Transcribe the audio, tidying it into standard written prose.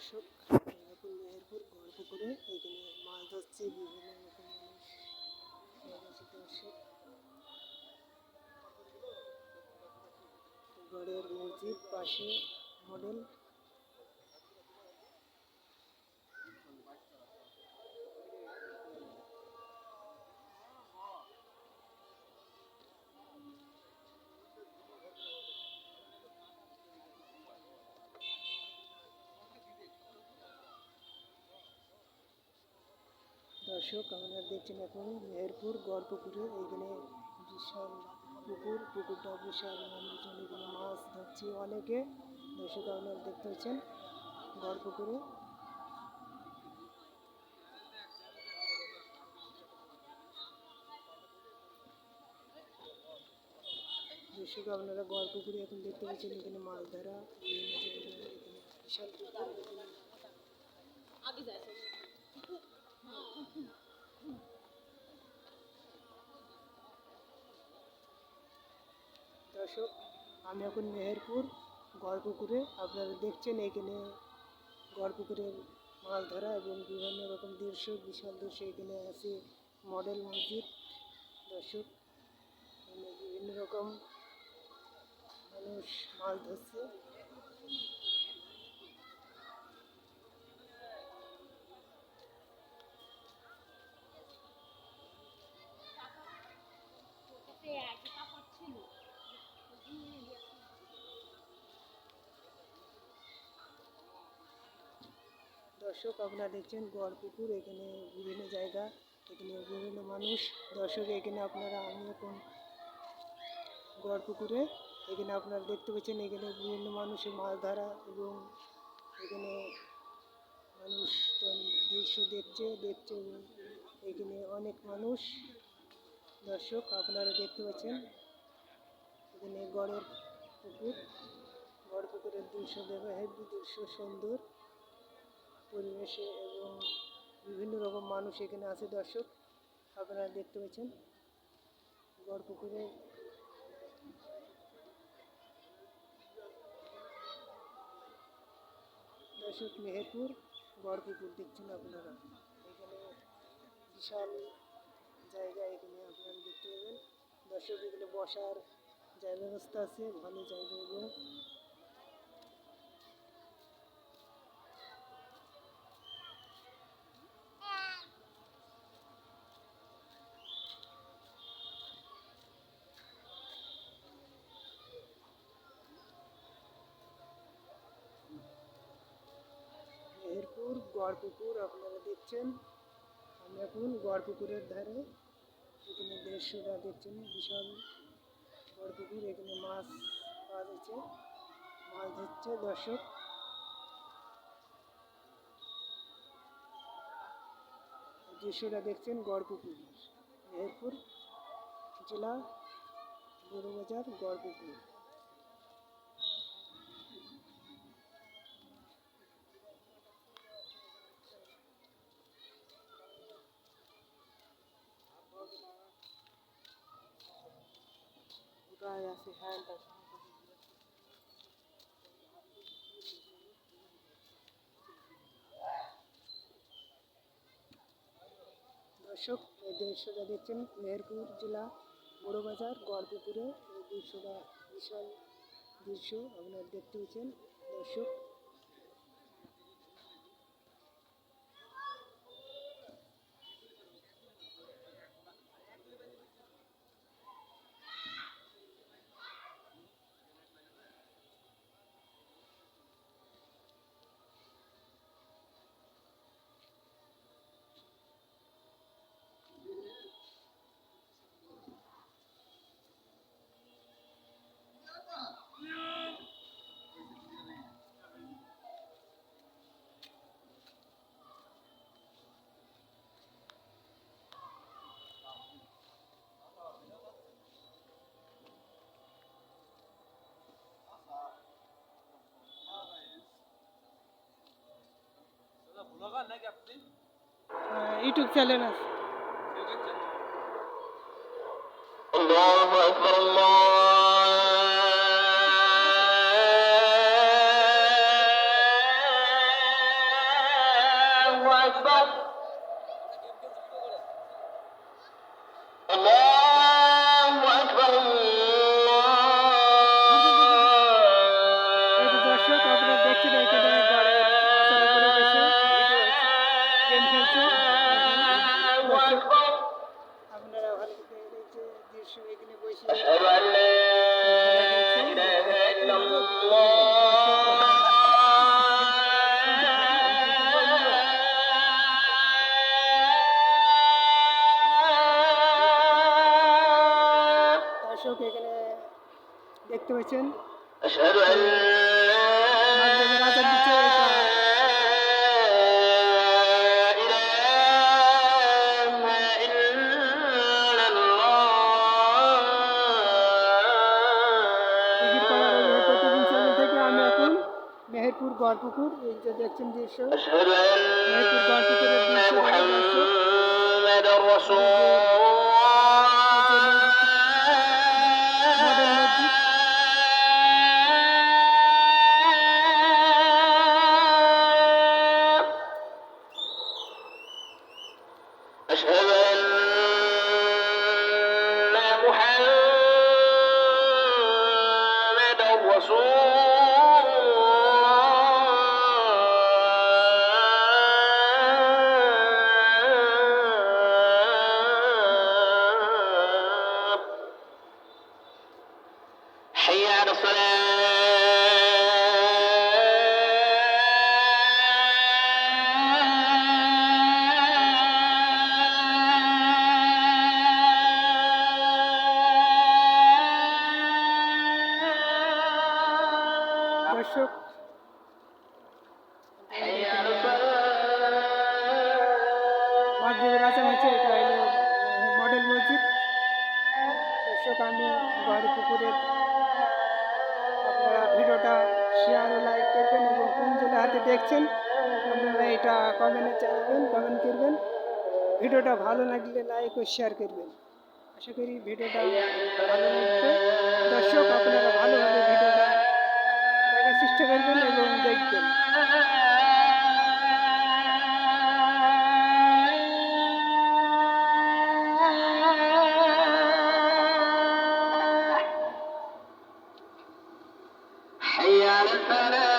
দর্শক, এখন মেহেরপুর গড়পুকুরে এখানে মাছ ধরছে বিভিন্ন রকম মানুষ। দর্শক, গড়ের মসজিদ পাশে মডেল। দর্শক, আপনারা দেখছেন এখন মেহেরপুর গড়পুকুরে এখানে বিশাল পুকুরটা বিশাল, মানুষজন এখানে মাছ ধরছে অনেকে। দর্শক, আপনারা দেখতে পাচ্ছেন গড়পুকুরে। দর্শক, আপনারা গড়পুকুরে এখন দেখতে পাচ্ছেন এখানে মাছ ধরা বিভিন্ন জায়গায়। এখানে বিশাল পুকুর। দর্শক, আমি এখন মেহেরপুর গড়পুকুরে, আপনারা দেখছেন এখানে গড়পুকুরে মাছ ধরা এবং বিভিন্ন রকম দৃশ্য, বিশাল দৃশ্য। এখানে আছে মডেল মসজিদ। দর্শক, বিভিন্ন রকম মানুষ মাছ ধরছে। দর্শক, আপনারা দেখছেন গড়পুকুর, এখানে বিভিন্ন জায়গা, এখানে বিভিন্ন মানুষ। দর্শক, এখানে আপনারা, আমি এখন গড়পুকুরে, এখানে আপনারা দেখতে পাচ্ছেন এখানে বিভিন্ন মানুষের মাছ ধরা এবং এখানে মানুষ দৃশ্য দেখছে এবং এখানে অনেক মানুষ। দর্শক, আপনারা দেখতে পাচ্ছেন এখানে গড়পুকুরের দৃশ্য দেখে হেভি দৃশ্য, সুন্দর পরিবেশে এবং বিভিন্ন রকম মানুষ এখানে আছে। দর্শক, আপনারা দেখতে পাচ্ছেন গড়পুকুরে। দর্শক, মেহেরপুর গড়পুকুর দেখছেন আপনারা, এখানে বিশাল জায়গা, এখানে আপনারা দেখতে পাবেন। দর্শক, এখানে বসার ব্যবস্থা আছে, ভালো জায়গা। এবং মেহেরপুর গড়পুকুর আপনারা দেখছেন। আমি এখন গড়পুকুরের ধারে, এখানে দৃশ্যটা দেখছেন বিশাল গড়পুকুর। এখানে মাছ পাওয়া যাচ্ছে, মাছ ধরছে। দর্শক, দৃশ্যটা দেখছেন গড়পুকুর, মেহেরপুর জেলা, বড়বাজার, গড়পুকুর। গায়ে আছে হ্যান্ডটা। দর্শক, এই দৃশ্যটা দেখছেন মেহেরপুর জেলা, বড়বাজার, গড়পুকুরে। এই দৃশ্যটা বিশাল দৃশ্য আপনারা দেখতে পাচ্ছেন। দর্শক, ইউটিউব চ্যানেল আছে। আল্লাহু আকবার, أكبر الله أكبر এই যে দর্শক আপনারা দেখছেন এখানে গাড়ির মাথার উপরে বসে ভিডিও হচ্ছে, গেম খেলছে। দর্শক আপনারা ভালো করে এই যে দৃশ্য এখানে বসে أشهد أن لا إله إلا الله দর্শক এখানে দেখতে পাচ্ছেন أشهد أن لا মাগরিবের আজান দিচ্ছে। এটা إله إلا টিকিট পাড়ার الله প্রতিদিন চ্যানেল থেকে আমি এখন মেহেরপুর গড়পুকুর, এই যে দেখছেন দৃশ্য, أشهد মেহেরপুর গড়পুকুরের أن দৃশ্য দেখে দর্শক। محمدا رسول মডেল মসজিদ أشهد أن محمدا رسول الله حي على الصلاة দর্শক حي على الصلاة মাগরিবের আজান হচ্ছে। এটা হলো মডেল মসজিদ। দর্শক আমি গড়পুকুরের, আপনারা ভিডিওটা শেয়ার ও লাইক করবেন এবং কোন জেলা হাতে দেখছেন আপনারা এটা কমেন্টে জানাবেন, কমেন্ট করবেন। ভিডিওটা ভালো লাগলে লাইক ও শেয়ার করবেন। আশা করি ভিডিওটা ভালো লাগবে। দর্শক আপনারা ভালোভাবে ভিডিওটা দেখার চেষ্টা করবেন এবং দেখবেন। حي على الفلاح